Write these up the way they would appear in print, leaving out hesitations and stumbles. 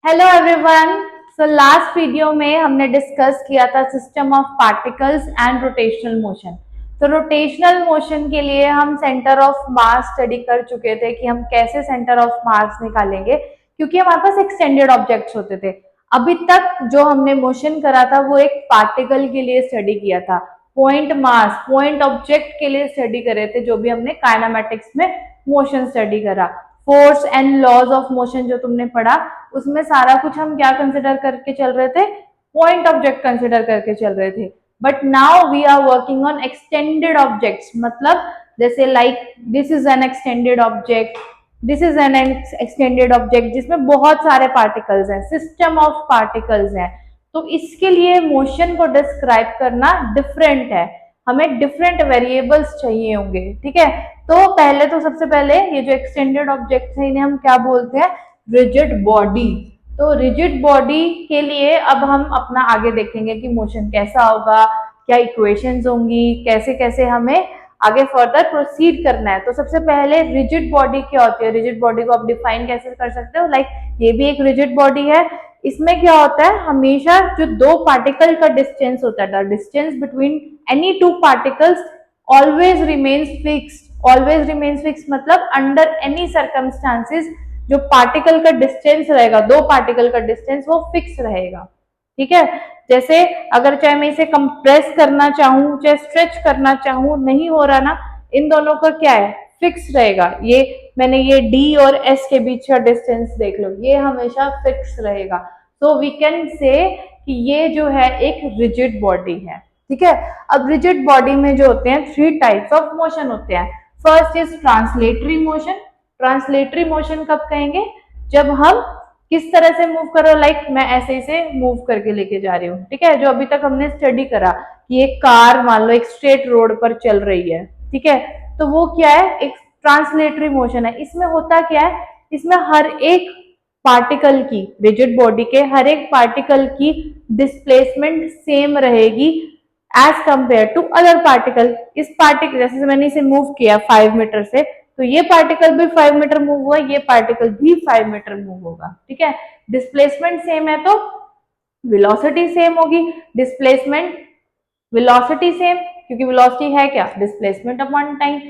Hello everyone. So last video में हमने discuss किया था system of particles and rotational motion. तो रोटेशनल मोशन के लिए हम सेंटर ऑफ मास स्टडी कर चुके थे कि हम कैसे सेंटर ऑफ मास निकालेंगे, क्योंकि हमारे पास एक्सटेंडेड ऑब्जेक्ट्स होते थे। अभी तक जो हमने मोशन करा था वो एक पार्टिकल के लिए स्टडी किया था, पॉइंट मास पॉइंट ऑब्जेक्ट के लिए स्टडी करे थे, जो भी हमने काइनेमेटिक्स में मोशन स्टडी करा। Force and laws of motion जो तुमने पढ़ा, उसमें सारा कुछ हम क्या कंसिडर करके चल रहे थे, पॉइंट ऑब्जेक्ट कंसिडर करके चल रहे थे। But now we are working on extended objects, मतलब जैसे like this is an extended object, this is an extended object जिसमें बहुत सारे पार्टिकल्स हैं, सिस्टम ऑफ पार्टिकल्स हैं। तो इसके लिए मोशन को डिस्क्राइब करना डिफरेंट है, हमें डिफरेंट वेरिएबल्स चाहिए होंगे। ठीक है, तो पहले तो सबसे पहले ये जो एक्सटेंडेड ऑब्जेक्ट है इन्हें हम क्या बोलते हैं, रिजिड बॉडी। तो रिजिड बॉडी के लिए अब हम अपना आगे देखेंगे कि मोशन कैसा होगा, क्या इक्वेशंस होंगी, कैसे कैसे हमें आगे फर्दर प्रोसीड करना है। तो सबसे पहले रिजिड बॉडी क्या होती है, रिजिड बॉडी को आप डिफाइन कैसे कर सकते हो, लाइक ये भी एक रिजिड बॉडी है। इसमें क्या होता है, हमेशा जो दो पार्टिकल का डिस्टेंस होता है, distance between any two particles always remains fixed. Always remains fix मतलब अंडर एनी सर्कमस्टांसिस जो पार्टिकल का डिस्टेंस रहेगा, दो पार्टिकल का डिस्टेंस वो फिक्स रहेगा। ठीक है, जैसे अगर चाहे मैं इसे कंप्रेस करना चाहूं चाहे स्ट्रेच करना चाहूं, नहीं हो रहा ना, इन दोनों का क्या है, फिक्स रहेगा। ये मैंने ये डी और एस के बीच का डिस्टेंस देख लो, ये हमेशा फिक्स रहेगा। तो वी कैन से कि ये जो है एक रिजिड बॉडी है। ठीक है, अब रिजिड बॉडी में जो होते हैं थ्री टाइप्स ऑफ मोशन होते हैं। First is translatory motion. Translatory motion कब कहेंगे, जब हम किस तरह से मूव करो, लाइक मैं ऐसे इसे मूव करके लेके जा रही हूँ। ठीक है, जो अभी तक हमने स्टडी करा कि एक कार मान लो एक स्ट्रेट रोड पर चल रही है। ठीक है, तो वो क्या है, एक ट्रांसलेटरी मोशन है। इसमें होता क्या है, इसमें हर एक पार्टिकल की, रिजिड बॉडी के हर एक पार्टिकल की डिस्प्लेसमेंट सेम रहेगी as compare to other particle. इस पार्टिकल जैसे मैंने इसे मूव किया 5 मीटर से, तो ये पार्टिकल भी 5 मीटर मूव हुआ, ये पार्टिकल भी 5 मीटर मूव होगा। ठीक है, डिस्प्लेसमेंट सेम है तो वेलोसिटी सेम होगी। डिस्प्लेसमेंट वेलोसिटी सेम, क्योंकि वेलोसिटी है क्या, displacement upon time.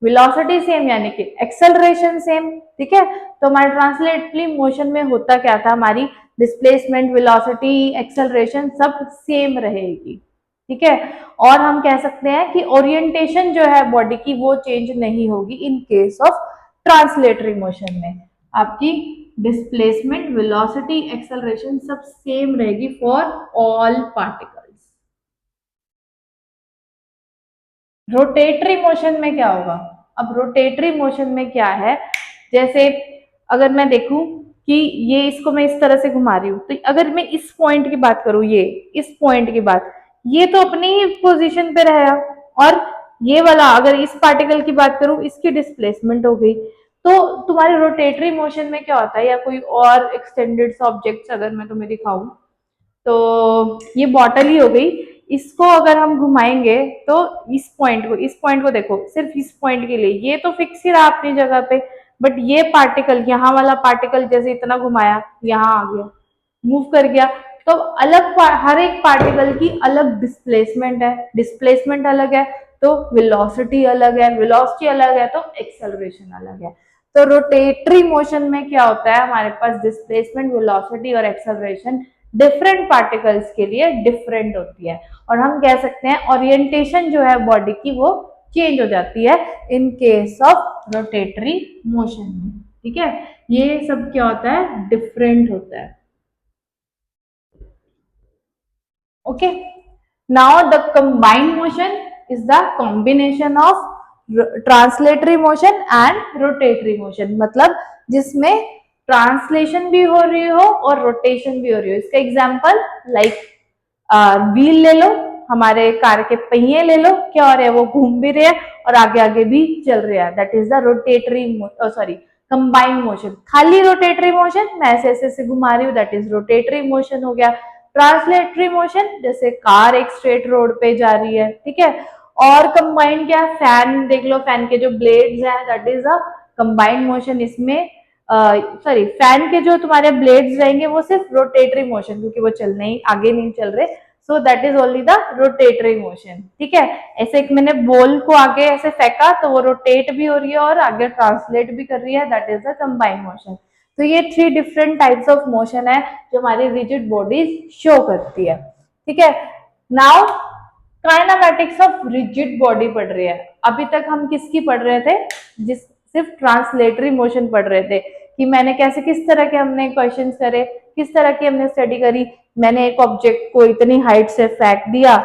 Velocity same यानी कि एक्सेलरेशन सेम। ठीक है, तो हमारे ट्रांसलेटरी मोशन में होता क्या था, हमारी डिस्प्लेसमेंट वेलोसिटी एक्सेलरेशन सब सेम रहेगी। ठीक है, और हम कह सकते हैं कि ओरिएंटेशन जो है बॉडी की वो चेंज नहीं होगी in case of translatory motion में। आपकी डिस्प्लेसमेंट वेलोसिटी एक्सेलरेशन सब सेम रहेगी for all particles. Rotatory motion में क्या होगा, अब रोटेटरी मोशन में क्या है, जैसे अगर मैं देखूं कि ये इसको मैं इस तरह से घुमा रही हूँ, तो अगर मैं इस पॉइंट की बात करूं, ये इस पॉइंट की बात, ये तो अपनी ही पोजीशन पे रहेगा, और ये वाला अगर इस पार्टिकल की बात करूं, इसकी डिस्प्लेसमेंट हो गई। तो तुम्हारे रोटेटरी मोशन में क्या होता है, या कोई और एक्सटेंडेड ऑब्जेक्ट्स अगर मैं तुम्हें दिखाऊं, तो ये बॉटल ही हो गई, इसको अगर हम घुमाएंगे तो इस पॉइंट को देखो, सिर्फ इस पॉइंट के लिए ये तो फिक्स ही रहा अपनी जगह पे, बट ये पार्टिकल, यहाँ वाला पार्टिकल जैसे इतना घुमाया यहाँ आ गया, मूव कर गया। तो अलग हर एक पार्टिकल की अलग डिस्प्लेसमेंट है, डिस्प्लेसमेंट अलग है तो वेलोसिटी अलग है, वेलोसिटी अलग है तो एक्सेलरेशन अलग है। तो रोटेटरी मोशन में क्या होता है, हमारे पास डिस्प्लेसमेंट, वेलोसिटी और एक्सेलरेशन डिफरेंट पार्टिकल्स के लिए डिफरेंट होती है, और हम कह सकते हैं ओरिएंटेशन जो है बॉडी की वो चेंज हो जाती है in case of rotatory motion में। ठीक है, ये सब क्या होता है, डिफरेंट होता है। Okay, now the combined motion is the combination of translatory motion and rotatory motion, मतलब जिसमें ट्रांसलेशन भी हो रही हो और रोटेशन भी हो रही हो। इसका एग्जांपल लाइक व्हील ले लो, हमारे कार के पहिए ले लो, क्या हो रहा है, वो घूम भी रहे हैं और आगे आगे भी चल रहा है, that is the rotatory sorry combined motion. खाली रोटेटरी मोशन, मैं ऐसे ऐसे घुमा रही हूँ, दैट इज रोटेटरी मोशन हो गया। ट्रांसलेटरी मोशन, जैसे कार एक स्ट्रेट रोड पे जा रही है। ठीक है, और कंबाइंड क्या, फैन देख लो, फैन के जो ब्लेड्स हैं, that is a combined motion. इसमें सॉरी फैन के जो तुम्हारे ब्लेड्स रहेंगे वो सिर्फ रोटेटरी मोशन, क्योंकि वो चल नहीं आगे नहीं चल रहे, so that is only the rotatory motion. ठीक है, ऐसे एक मैंने बॉल को आगे ऐसे फेंका तो वो रोटेट भी हो रही है और आगे ट्रांसलेट भी कर रही है, that is the combined motion. तो ये 3 डिफरेंट टाइप्स ऑफ मोशन है जो हमारी रिजिड बॉडीज शो करती है। ठीक है, now kinematics of rigid body पढ़ रही है। अभी तक हम किसकी पढ़ रहे थे, जिस सिर्फ ट्रांसलेटरी मोशन पढ़ रहे थे कि मैंने कैसे किस तरह के हमने क्वेश्चंस करे, किस तरह की हमने स्टडी करी। मैंने एक ऑब्जेक्ट को इतनी हाइट से फेंक दिया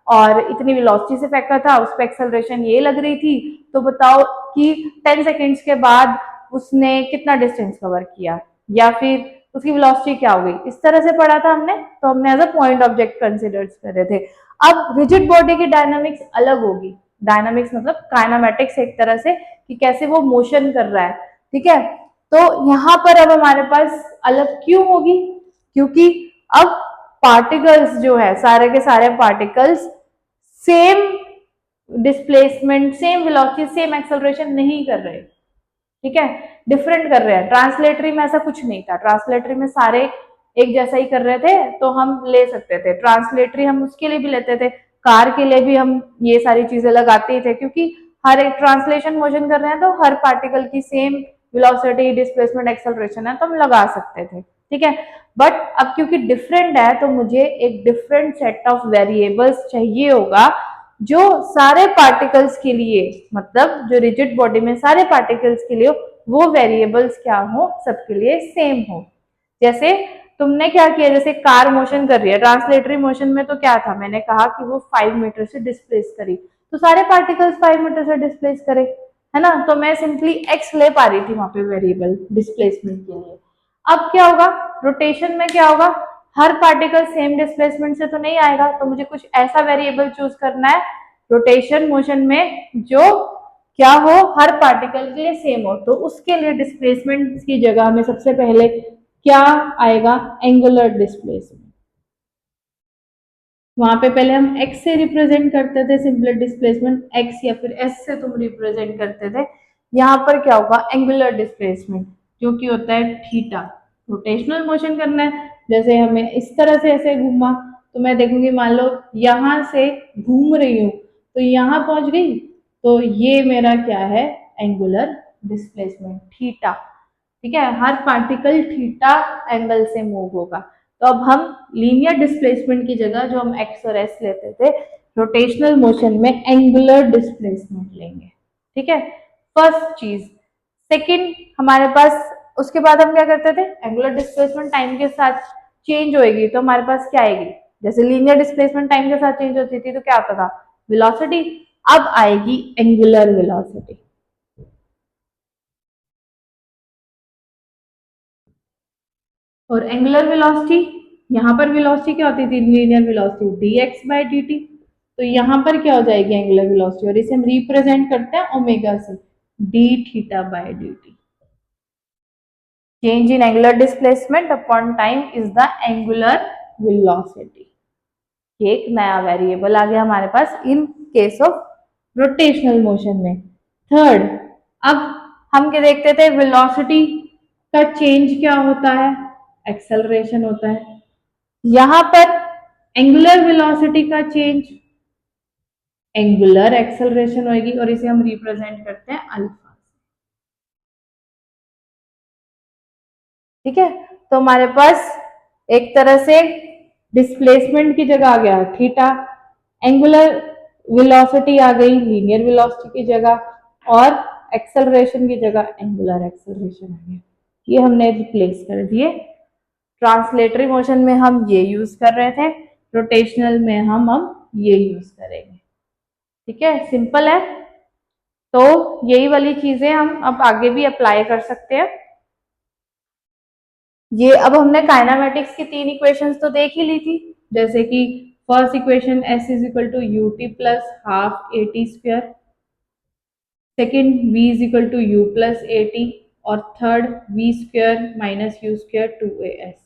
और इतनी वेलोसिटी से फेंका था, उस पर एक्सेलरेशन ये लग रही थी, तो बताओ कि 10 सेकेंड्स के बाद उसने कितना डिस्टेंस कवर किया, या फिर उसकी वेलोसिटी क्या हो गई। इस तरह से पढ़ा था हमने, तो हमने as a point object consider कर रहे थे। अब रिजिड बॉडी की डायनामिक्स अलग होगी। डायनामिक्स मतलब काइनेमैटिक्स एक तरह से कि कैसे वो मोशन कर रहा है। ठीक है, तो यहाँ पर अब हमारे पास अलग क्यों होगी, क्योंकि अब पार्टिकल्स जो है सारे के सारे particles same displacement, same velocity, same acceleration नहीं कर रहे। ठीक है, डिफरेंट कर रहे हैं। ट्रांसलेटरी में ऐसा कुछ नहीं था, ट्रांसलेटरी में सारे एक जैसा ही कर रहे थे तो हम ले सकते थे। ट्रांसलेटरी हम उसके लिए भी लेते थे, कार के लिए भी हम ये सारी चीजें लगाते ही थे, क्योंकि हर एक ट्रांसलेशन मोशन कर रहे हैं तो हर पार्टिकल की सेम वेलोसिटी, डिस्प्लेसमेंट, एक्सेलरेशन है तो हम लगा सकते थे। ठीक है, बट अब क्योंकि डिफरेंट है तो मुझे एक डिफरेंट सेट ऑफ वेरिएबल्स चाहिए होगा जो सारे पार्टिकल्स के लिए, मतलब जो रिजिड बॉडी में सारे पार्टिकल्स के लिए वो वेरिएबल्स क्या हो, सबके लिए सेम हो। जैसे तुमने क्या किया, जैसे कार मोशन कर रही है, ट्रांसलेटरी मोशन में तो क्या था, मैंने कहा कि वो 5 मीटर से डिस्प्लेस करी, तो सारे पार्टिकल्स 5 मीटर से डिस्प्लेस करे, है ना, तो मैं सिंपली एक्स ले पा रही थी वहां पे वेरिएबल डिस्प्लेसमेंट के लिए। अब क्या होगा, रोटेशन में क्या होगा, हर पार्टिकल सेम डिस्प्लेसमेंट से तो नहीं आएगा, तो मुझे कुछ ऐसा वेरिएबल चूज करना है रोटेशन मोशन में जो क्या हो, हर पार्टिकल के लिए सेम हो। तो उसके लिए डिस्प्लेसमेंट की जगह में सबसे पहले क्या आएगा, एंगुलर डिस्प्लेसमेंट। वहां पे पहले हम x से रिप्रेजेंट करते थे सिंपल डिस्प्लेसमेंट, x या फिर s से तुम रिप्रेजेंट करते थे। यहाँ पर क्या होगा, एंगुलर डिस्प्लेसमेंट, जो कि होता है थीटा। रोटेशनल मोशन करना है, जैसे हमें इस तरह से ऐसे घूमा तो मैं देखूंगी, मान लो यहाँ से घूम रही हूँ तो यहाँ पहुंच गई, तो ये मेरा क्या है, एंगुलर डिस्प्लेसमेंट थीटा। ठीक है, हर पार्टिकल थीटा एंगल से मूव होगा। तो अब हम लीनियर डिस्प्लेसमेंट की जगह जो हम एक्स और एस लेते थे, रोटेशनल मोशन में एंगुलर डिस्प्लेसमेंट लेंगे। ठीक है, फर्स्ट चीज। सेकंड हमारे पास, उसके बाद हम क्या करते थे, एंगुलर डिस्प्लेसमेंट टाइम के साथ चेंज होएगी तो हमारे पास क्या आएगी, जैसे लीनियर डिस्प्लेसमेंट टाइम के साथ चेंज होती थी तो क्या होता था, वेलोसिटी। अब आएगी एंगुलर वेलोसिटी। और एंगुलर वेलोसिटी, यहाँ पर वेलोसिटी क्या होती थी, linear velocity dx by dt, तो यहाँ पर क्या हो जाएगी एंगुलर वेलोसिटी, और इसे हम रिप्रेजेंट करते हैं ओमेगा से, d theta by dt। Change in angular displacement upon time is the angular velocity. एक नया वेरिएबल आ गया हमारे पास in case of rotational motion में। थर्ड, अब हम क्या देखते थे, वेलोसिटी का चेंज क्या होता है, एक्सेलरेशन होता है। यहां पर एंगुलर वेलोसिटी का चेंज एंगुलर एक्सेलरेशन होगी, और इसे हम रिप्रेजेंट करते हैं अल्फा। ठीक है, तो हमारे पास एक तरह से डिस्प्लेसमेंट की जगह आ गया थीटा, एंगुलर वेलोसिटी आ गई लीनियर वेलोसिटी की जगह, और एक्सेलरेशन की जगह एंगुलर एक्सेलरेशन आ गया। ये हमने रिप्लेस कर दिए। ट्रांसलेटरी मोशन में हम ये यूज कर रहे थे, रोटेशनल में हम अब ये यूज करेंगे। ठीक है, सिंपल है। तो यही वाली चीजें हम अब आगे भी अप्लाई कर सकते हैं। ये अब हमने काइनामेटिक्स की 3 इक्वेशंस तो देख ही ली थी, जैसे कि first equation s is equal to u t plus half a t square, second v is equal to u plus a t, और third v square minus u square two a s.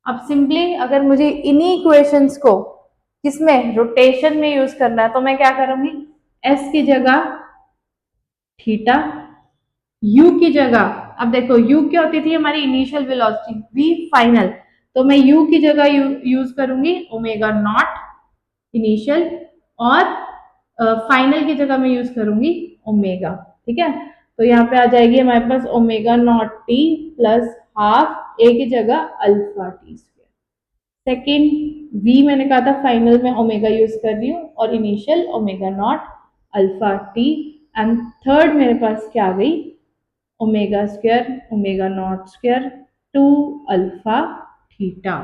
अब simply अगर मुझे इन्हीं equations को किसमें, rotation में use करना है, तो मैं क्या करूंगी, s की जगह थीटा, u की जगह अब देखो u क्या होती थी हमारी इनिशियल वेलोसिटी, v फाइनल, तो मैं u की जगह यूज करूंगी ओमेगा नॉट इनिशियल, और फाइनल की जगह मैं यूज करूंगी ओमेगा। ठीक है, तो यहाँ पे आ जाएगी हमारे पास omega not t plus half a की जगह alpha t square. Second v मैंने कहा था फाइनल में ओमेगा यूज कर रही हूँ, और initial omega not alpha t, and third मेरे पास क्या आ गई, omega square omega not square two alpha theta.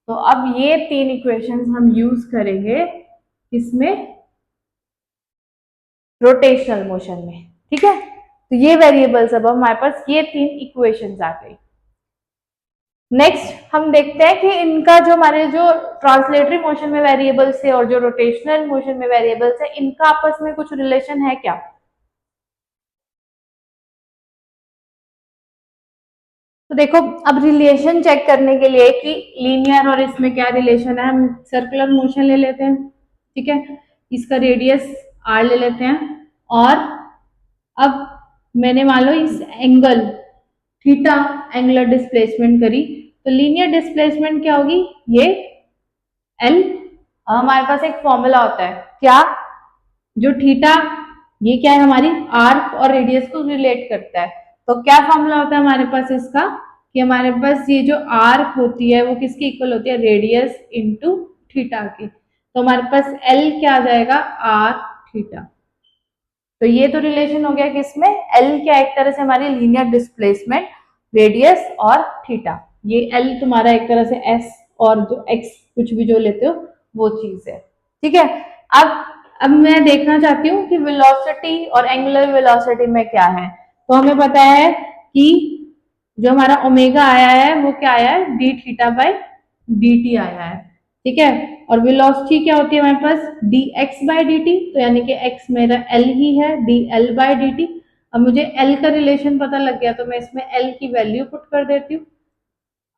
तो अब ये तीन इक्वेशंस हम यूज करेंगे किसमें, रोटेशनल मोशन में। ठीक है, तो ये वेरिएबल्स अब हमारे पास ये तीन इक्वेशंस आ गई। नेक्स्ट हम देखते हैं कि इनका जो हमारे जो ट्रांसलेटरी मोशन में वेरिएबल्स है और जो रोटेशनल मोशन में वेरिएबल्स है, इनका आपस में कुछ रिलेशन है क्या। तो देखो, अब रिलेशन चेक करने के लिए कि लीनियर और इसमें क्या रिलेशन है, हम सर्कुलर मोशन ले लेते हैं। ठीक है, इसका रेडियस r ले लेते हैं, और अब मैंने मान लो इस एंगल थीटा एंगुलर डिस्प्लेसमेंट करी, तो लीनियर डिस्प्लेसमेंट क्या होगी, ये एल। हमारे पास एक फॉर्मूला होता है क्या, जो थीटा ये क्या है हमारी आर्क और रेडियस को रिलेट करता है, तो क्या फॉर्मूला होता है हमारे पास इसका, कि हमारे पास ये जो आर्क होती है वो किसकी इक्वल होती है, रेडियस इंटू थीटा की। तो हमारे पास एल क्या आ जाएगा, आर थीटा। तो ये तो रिलेशन हो गया किसमें, एल क्या एक तरह से हमारी लीनियर डिस्प्लेसमेंट, रेडियस और थीटा, ये एल तुम्हारा एक तरह से एस और जो एक्स कुछ भी जो लेते हो वो चीज है। ठीक है, अब मैं देखना चाहती हूँ कि वेलोसिटी और एंगुलर वेलोसिटी में क्या है। तो हमें पता है कि जो हमारा ओमेगा आया है वो क्या आया है, D theta by d T आया है। ठीक है, और वेलोसिटी क्या होती है हमारे पास, d x by d t, तो यानी कि एक्स मेरा एल ही है, d L by d t. अब मुझे एल का रिलेशन पता लग गया, तो मैं इसमें एल की वैल्यू पुट कर देती हूँ।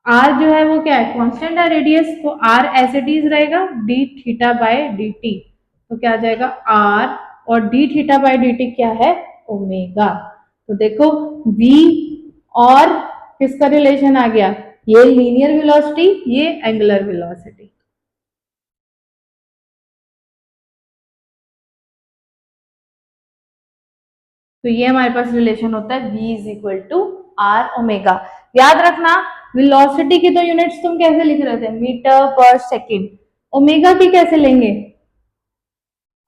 आर जो है वो क्या है, कांस्टेंट है रेडियस, तो आर एज इट इज रहेगा D theta by d t, तो क्या आ जाएगा आर, और D theta by d T क्या है, ओमेगा। तो देखो v और किसका रिलेशन आ गया, ये लीनियर वेलोसिटी, ये एंगुलर वेलोसिटी। तो ये हमारे पास रिलेशन होता है v is equal to r omega. याद रखना वेलोसिटी की तो यूनिट्स तुम कैसे लिख रहे थे, मीटर पर सेकेंड, ओमेगा की कैसे लेंगे,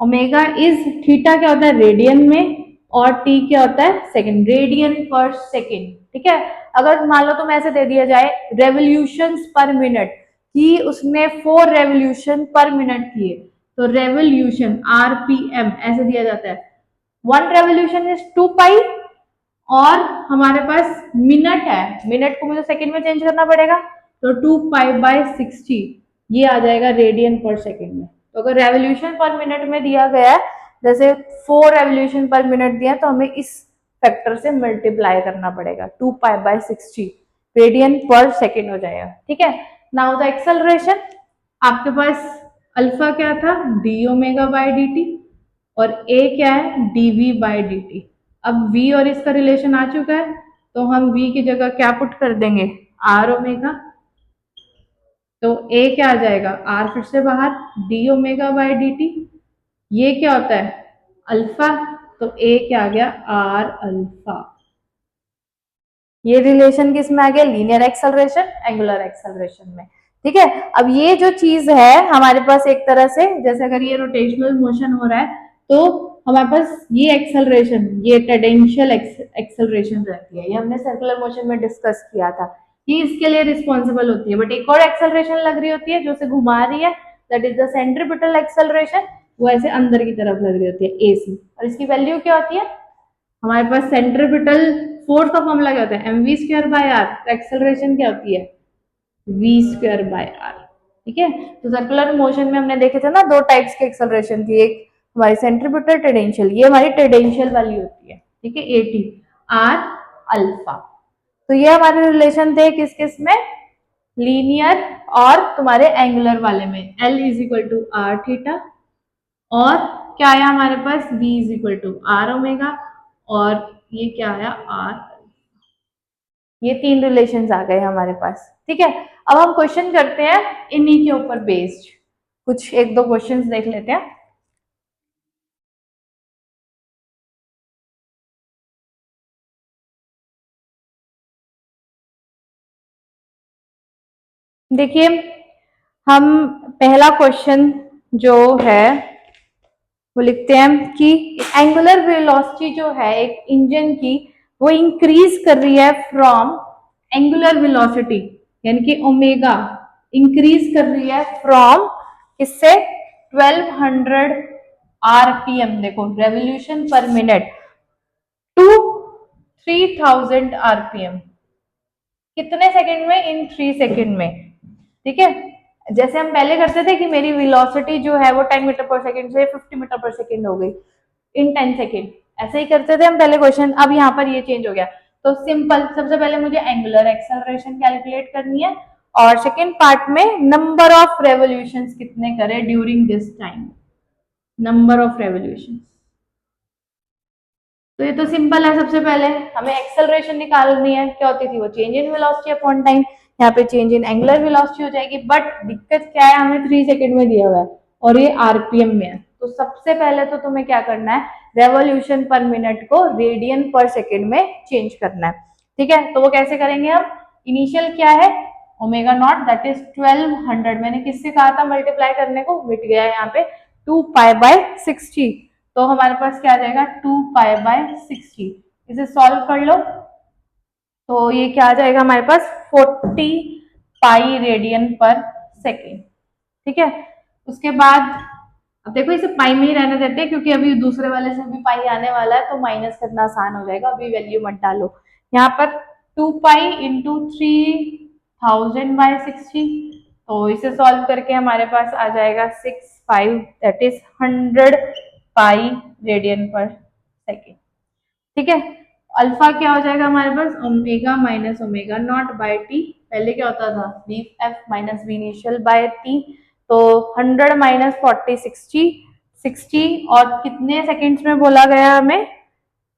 ओमेगा इज थीटा क्या होता है रेडियन में, और टी क्या होता है सेकेंड, रेडियन पर सेकेंड। ठीक है, अगर मान लो तुम ऐसे दे दिया जाए रेवोल्यूशंस पर मिनट, कि उसने 4 रेवोल्यूशन पर मिनट किए, तो रेवोल्यूशन आरपीएम ऐसे दिया जाता है, 1 रेवोल्यूशन इज 2 पाई, और हमारे पास मिनट है, मिनट को मुझे सेकंड में चेंज करना पड़ेगा, तो 2 पाई बाय 60 ये आ जाएगा रेडियन पर सेकंड में। तो अगर रेवोल्यूशन पर मिनट में दिया गया है, जैसे 4 रेवोल्यूशन पर मिनट दिया, तो हमें इस फैक्टर से मल्टीप्लाई करना पड़ेगा, 2 pi by 60 radian per second हो जाएगा। ठीक है, नाउ द एक्सेलरेशन, आपके पास अल्फा क्या था, D omega by D T, और ए क्या है, डीवी बाय डी टी। अब v और इसका रिलेशन आ चुका है, तो हम v की जगह क्या पुट कर देंगे, आर ओमेगा, तो a क्या आ जाएगा, r फिर से बाहर, D omega by D T, ये क्या होता है अल्फा, तो a क्या आ गया, r अल्फा। ये रिलेशन किस में आ गया, लीनियर एक्सेलरेशन एंगुलर एक्सेलरेशन में। ठीक है, अब ये जो चीज है हमारे पास एक तरह से, जैसे अगर ये रोटेशनल मोशन हो रहा है, तो हमारे पास ये एक्सेलरेशन, ये टेंजेंशियल एक्सेलरेशन रहती है, ये हमने सर्कुलर मोशन में डिस्कस किया था, ये इसके लिए रिस्पॉन्सिबल होती है। बट एक और एक्सेलरेशन लग रही होती है जो से घुमा रही है, that is the centripetal acceleration, वो ऐसे अंदर की तरफ लग रही होती है एसी, और इसकी वैल्यू क्या होती है, हमारे पास सेंट्रीपिटल फोर्स का फॉर्मूला क्या होता है, m v square by r, तो एक्सेलरेशन क्या होती है, वी स्क्वायर बाय आर। ठीक है, तो सर्कुलर मोशन में हमने देखे थे ना दो टाइप्स के एक्सेलरेशन की, एक हमारी सेंट्रीपिटल टेंजेंशियल, ये हमारी टेंजेंशियल वाली होती है। ठीक है, एटी आर अल्फा। तो ये हमारे रिलेशन थे किस किस में, लीनियर और तुम्हारे एंगुलर वाले में, l is equal to r theta, और क्या आया हमारे पास v is equal to r omega, और ये क्या आया आर। ये 3 रिलेशंस आ गए हमारे पास। ठीक है, अब हम क्वेश्चन करते हैं इन्हीं के ऊपर बेस्ड। कुछ एक दो क्वेश्चंस देख लेते हैं। देखिए, हम पहला क्वेश्चन जो है वो लिखते हैं कि एंगुलर वेलोसिटी जो है एक इंजन की, वो इंक्रीज कर रही है फ्रॉम एंगुलर वेलोसिटी, यानी कि ओमेगा इंक्रीज कर रही है फ्रॉम किससे, 1200 आरपीएम, देखो revolution per minute, to 3000 RPM. कितने सेकंड में? इन 3 सेकंड में। ठीक है, जैसे हम पहले करते थे कि मेरी वेलोसिटी जो है वो 10 मीटर पर सेकंड से 50 मीटर पर सेकंड हो गई इन 10 सेकंड, ऐसे ही करते थे हम पहले क्वेश्चन। अब यहाँ पर ये चेंज हो गया। तो सिंपल, सबसे पहले मुझे एंगुलर एक्सेलरेशन कैलकुलेट करनी है और सेकेंड पार्ट में नंबर ऑफ रेवोल्यूशंस कितने करे during this time, number of revolutions. तो ये तो सिंपल है। सबसे पहले हमें एक्सेलरेशन निकालनी है, क्या होती थी वो, change in velocity upon time. यहाँ पे चेंज इन एंगुलर वेलोसिटी हो जाएगी, बट दिक्कत क्या है, हमें 3 सेकंड में दिया हुआ है और ये आरपीएम में है। तो सबसे पहले तो तुम्हें क्या करना है, रेवोल्यूशन पर मिनट को रेडियन पर सेकेंड में चेंज करना है। ठीक है, तो वो कैसे करेंगे हम, इनिशियल क्या है, ओमेगा नॉट, दैट इज 1200, मैंने किससे कहा था मल्टीप्लाई करने को, मिट गया है यहाँ पे, 2π/60। तो हमारे पास क्या आ जाएगा, 2π/60। इसे सॉल्व कर लो तो ये क्या आ जाएगा हमारे पास, 40 पाई रेडियन पर सेकेंड। ठीक है, उसके बाद अब देखो इसे पाई में ही रहने देते हैं क्योंकि अभी दूसरे वाले से भी पाई आने वाला है, तो माइनस करना आसान हो जाएगा, अभी वैल्यू मत डालो। यहाँ पर 2π इंटू 3000/60, तो इसे सॉल्व करके हमारे पास आ जाएगा 65, that is 100 pi radian per second. ठीक है, अल्फा क्या हो जाएगा हमारे पास, omega minus omega not by t, पहले क्या होता था, v f minus v initial by t. तो 100 माइनस 40, 60, 60 और कितने सेकंड्स में बोला गया हमें,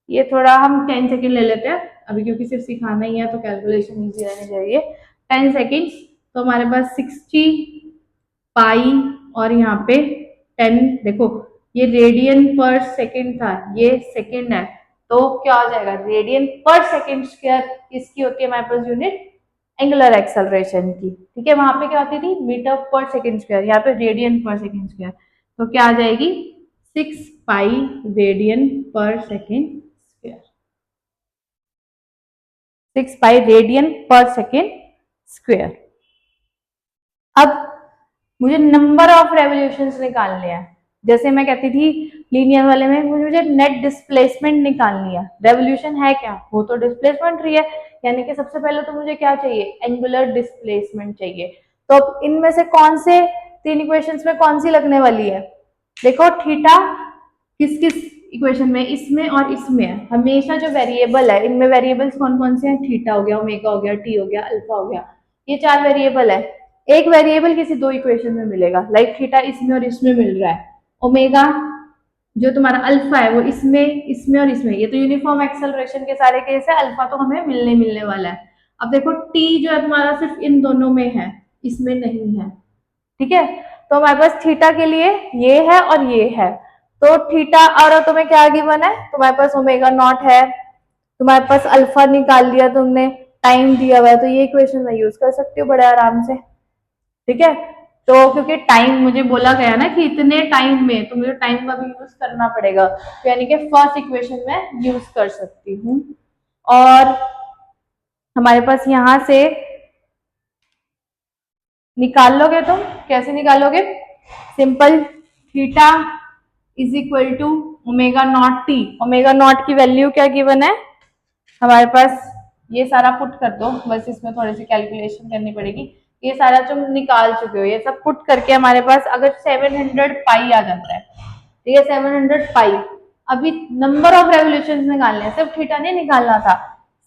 ये थोड़ा हम 10 सेकंड ले लेते हैं अभी क्योंकि सिर्फ सिखाना ही है तो कैलकुलेशन इजी रहनी चाहिए। 10 सेकंड्स, तो हमारे पास 60 पाई और यहाँ पे 10, देखो ये रेडियन पर सेकेंड था, ये सेकेंड है, तो क्या हो जाएगा, रेडियन पर सेकेंड स्क्वायर किसकी होती है हमारे पास यूनिट, एंगुलर एक्सेलरेशन की। ठीक है, वहां पे क्या होती थी, मीटर पर सेकेंड स्क्वायर, यहाँ पे रेडियन पर सेकेंड स्क्वायर। तो क्या आ जाएगी, 6 पाई रेडियन पर सेकेंड स्क्वायर, 6 पाई रेडियन पर सेकेंड स्क्वायर। अब मुझे नंबर ऑफ रेवोल्यूशंस निकालने हैं। जैसे मैं कहती थी लीनियर वाले में, मुझे नेट डिस्प्लेसमेंट निकालनी है। रेवोल्यूशन है क्या, वो तो डिस्प्लेसमेंट रही है, यानी कि सबसे पहले तो मुझे क्या चाहिए, एंगुलर डिस्प्लेसमेंट चाहिए। तो अब इनमें से कौन से 3 इक्वेशंस में कौन सी लगने वाली है, देखो थीटा किस किस इक्वेशन में, इसमें और इसमें है। हमेशा जो वेरिएबल है, इनमें वेरिएबल्स कौन कौन से हैं, थीटा हो गया, ओमेगा हो गया, टी हो गया, अल्फा हो गया, ये 4 वेरिएबल है। एक वेरिएबल किसी 2 इक्वेशन में मिलेगा, लाइक थीटा इसमें और इसमें मिल रहा है, ओमेगा जो तुम्हारा अल्फा है वो इसमें, इसमें और इसमें, ये तो यूनिफॉर्म एक्सेलरेशन के सारे केस है, अल्फा तो हमें मिलने वाला है। अब देखो टी जो है तुम्हारा सिर्फ इन दोनों में है, इसमें नहीं है। ठीक है, तो हमारे पास थीटा के लिए ये है और ये है, तो थीटा और तुम्हें क्या गिवन है, तुम्हारे पास ओमेगा नॉट है, तुम्हारे पास अल्फा निकाल लिया तुमने, टाइम दिया हुआ है, तो ये इक्वेशन मैं यूज कर सकती हूँ बड़े आराम से। ठीक है, तो क्योंकि टाइम मुझे बोला गया ना कि इतने टाइम में, तो मुझे टाइम का भी यूज करना पड़ेगा, तो यानी कि फर्स्ट इक्वेशन में यूज कर सकती हूँ। और हमारे पास यहां से निकाल लोगे तुम, कैसे निकालोगे, simple, theta is equal to omega not t. Omega not की वैल्यू क्या गिवन है हमारे पास, ये सारा पुट कर दो, बस इसमें थोड़ी सी कैलकुलेशन करनी पड़ेगी। ये सारा तुम निकाल चुके हो, ये सब पुट करके हमारे पास अगर 700 पाई आ जाता है, ठीक है, 700 पाई। अभी नंबर ऑफ रेवोल्यूशन निकालने हैं, सिर्फ थीटा नहीं निकालना था,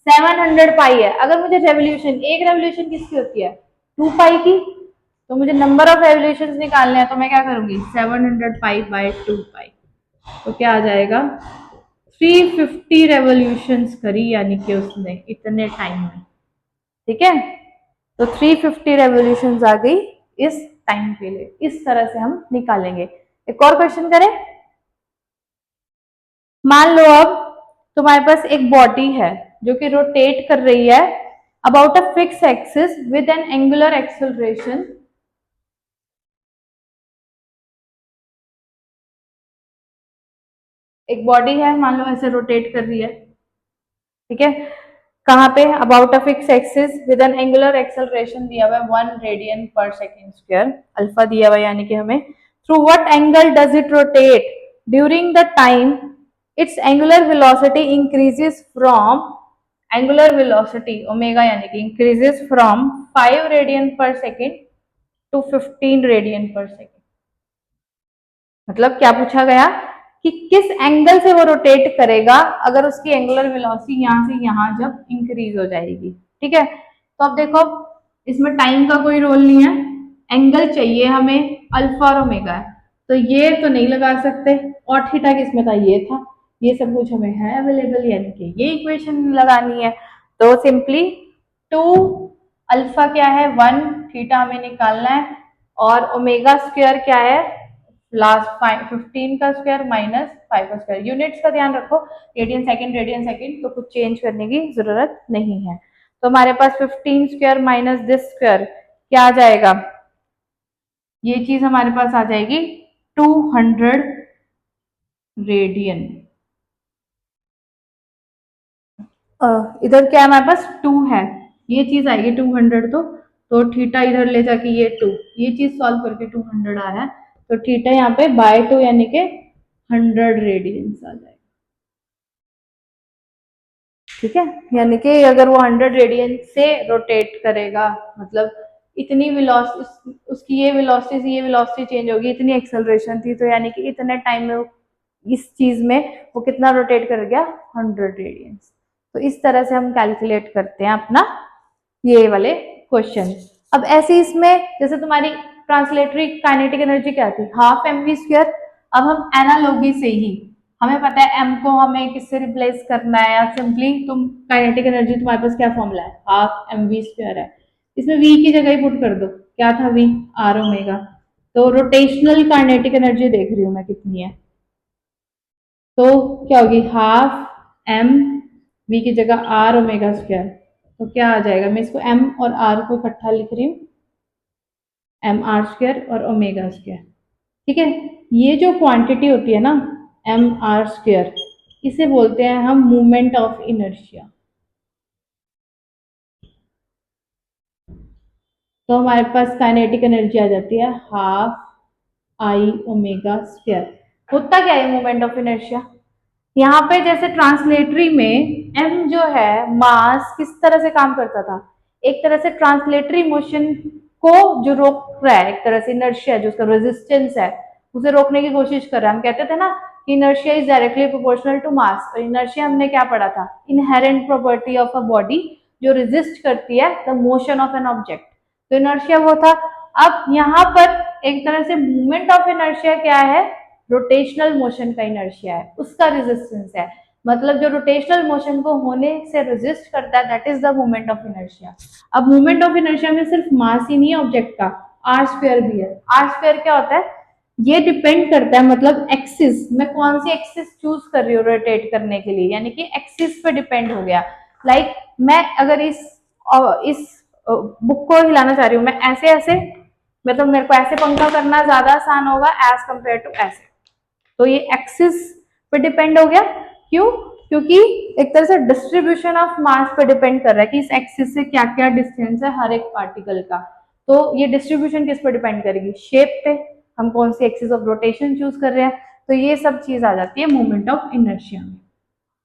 700 पाई है। अगर मुझे रेवोल्यूशन, एक रेवोल्यूशन किसकी होती है, 2 पाई की, तो मुझे नंबर ऑफ रेवोल्यूशन निकालने हैं, तो मैं क्या करूंगी, 700 पाई बाय 2 पाई, तो क्या आ जाएगा, 350 रेवोल्यूशंस करी, यानी कि उसने इतने टाइम में। ठीक है, तो 350 रेवोल्यूशंस आ गई इस टाइम के लिए। इस तरह से हम निकालेंगे। एक और क्वेश्चन करें। मान लो अब तुम्हारे पास एक बॉडी है जो कि रोटेट कर रही है about a fix axis with N angular acceleration. एक बॉडी है, मान लो ऐसे रोटेट कर रही है, ठीक है, कहाँ पे, about a fix axis with N angular acceleration दिया हुआ है 1 radian per second square, alpha दिया हुआ है, यानी कि हमें through what angle does it rotate during the time it's angular velocity increases from, angular velocity omega यानी कि increases from 5 radian per second to 15 radian per second. मतलब क्या पूछा गया कि किस एंगल से वो रोटेट करेगा अगर उसकी एंगुलर वेलोसिटी यहाँ से यहाँ जब इंक्रीज हो जाएगी। ठीक है, तो अब देखो इसमें टाइम का कोई रोल नहीं है, एंगल चाहिए हमें, अल्फा और ओमेगा है, तो ये तो नहीं लगा सकते, और थीटा किसमें था, ये था, ये सब कुछ हमें है अवेलेबल, यानी कि ये इक्वेशन लगानी है। तो सिंपली 2 अल्फा क्या है 1, थीटा हमें निकालना है, और ओमेगा स्क्वायर क्या है लास्ट 15 का स्क्वायर माइनस 5 का स्क्वायर। यूनिट्स का ध्यान रखो, रेडियन सेकेंड, तो कुछ चेंज करने की जरूरत नहीं है। तो हमारे पास 15 स्क्वायर माइनस दिस स्क्वायर क्या आ जाएगा, ये चीज हमारे पास आ जाएगी 200 रेडियन। इधर क्या है हमारे पास 2 है, ये चीज आएगी 200, तो थीटा इधर ले जाके ये 2, ये चीज सॉल्व करके 200 आ रहा है, तो थीटा यहाँ पे बाय 2 यानी के 100 रेडियंस आ जाएगा। ठीक है, यानी कि अगर वो 100 रेडियन से रोटेट करेगा, मतलब इतनी वेलोसिटी उसकी, ये वेलोसिटी से ये वेलोसिटी चेंज होगी, इतनी एक्सेलरेशन थी, तो यानी कि इतने टाइम में वो इस चीज में वो कितना रोटेट कर गया 100 रेडियंस। तो इस तरह से हम कैलकुलेट करते हैं अपना ये वाले क्वेश्चन। अब ऐसे इसमें जैसे तुम्हारी ट्रांसलेटरी काइनेटिक एनर्जी क्या थी, हाफ एम वी स्क्वायर। अब हम एनालॉगी से ही हमें पता है एम को हमें किससे रिप्लेस करना है, या सिंपली तुम काइनेटिक एनर्जी तुम्हारे पास क्या फॉर्मूला है, हाफ एम वी स्क्वायर है, इसमें वी की जगह ही पुट कर दो, क्या था वी, आर ओमेगा। तो रोटेशनल काइनेटिक एनर्जी देख रही हूँ मैं कितनी है, तो क्या होगी हाफ एम वी की जगह आर ओमेगा स्क्वायर, तो क्या आ जाएगा, मैं इसको एम और आर को इकट्ठा लिख रही हूँ, एम आर स्क्वायर और ओमेगा स्क्वायर। ठीक है, ये जो क्वांटिटी होती है ना एम आर स्क्वायर, इसे बोलते हैं हम मूवमेंट ऑफ इनर्शिया। तो हमारे पास काइनेटिक एनर्जी आ जाती है हाफ आई ओमेगा स्क्वायर। होता क्या है मूवमेंट ऑफ इनर्शिया, यहाँ पे जैसे ट्रांसलेटरी में एम जो है मास किस तरह से काम करता था, एक तरह से ट्रांसलेटरी मोशन को जो रोक रहा है, एक तरह से इनर्शिया जो उसका रेजिस्टेंस है उसे रोकने की कोशिश कर रहा है। हम कहते थे ना कि inertia is directly proportional to mass, और इनर्शिया हमने क्या पढ़ा था, inherent property of a body जो रेजिस्ट करती है the motion of an object, तो इनर्शिया वो था। अब यहाँ पर एक तरह से मूवमेंट ऑफ इनर्शिया क्या है, रोटेशनल मोशन का इनर्शिया है, उसका रेजिस्टेंस है, मतलब जो रोटेशनल मोशन को होने से रेजिस्ट करता है that is the movement of inertia. अब मूवमेंट ऑफ इनर्शिया में सिर्फ मास ही नहीं है ऑब्जेक्ट का, आर स्क्वायर भी है। आर स्क्वायर क्या होता है, ये डिपेंड करता है, मतलब एक्सिस, मैं कौन सी एक्सिस चूज कर रही हूँ रोटेट करने के लिए, यानी कि एक्सिस पे डिपेंड हो गया। लाइक मैं अगर इस बुक को हिलाना चाह रही हूँ, मैं ऐसे ऐसे, मतलब मेरे को ऐसे पंखा करना ज्यादा आसान होगा एज कंपेयर टू ऐसे, तो ये एक्सिस पे डिपेंड हो गया। क्यों, क्योंकि एक तरह से डिस्ट्रीब्यूशन ऑफ मास पे डिपेंड कर रहा है कि इस एक्सिस से क्या क्या डिस्टेंस है हर एक पार्टिकल का, तो ये डिस्ट्रीब्यूशन किस पे डिपेंड करेगी, शेप पे, हम कौन सी एक्सिस ऑफ रोटेशन चूज कर रहे हैं, तो ये सब चीज आ जाती है मूवमेंट ऑफ इनर्शिया में।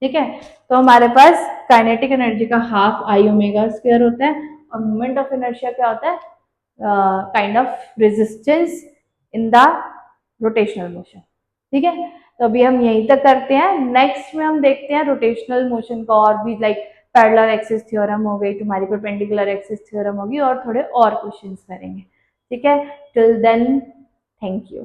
ठीक है, तो हमारे पास काइनेटिक एनर्जी का हाफ आई ओमेगा स्क्वायर होता है, और मूवमेंट ऑफ इनर्शिया क्या होता है, kind of resistance in the rotational motion. ठीक है, तो अभी हम यहीं तक करते हैं, नेक्स्ट में हम देखते हैं रोटेशनल मोशन का और भी, लाइक पैरेलल एक्सिस थ्योरम हो गई तुम्हारी, परपेंडिकुलर एक्सिस थ्योरम होगी, और थोड़े और क्वेश्चंस करेंगे। ठीक है, टिल देन थैंक यू।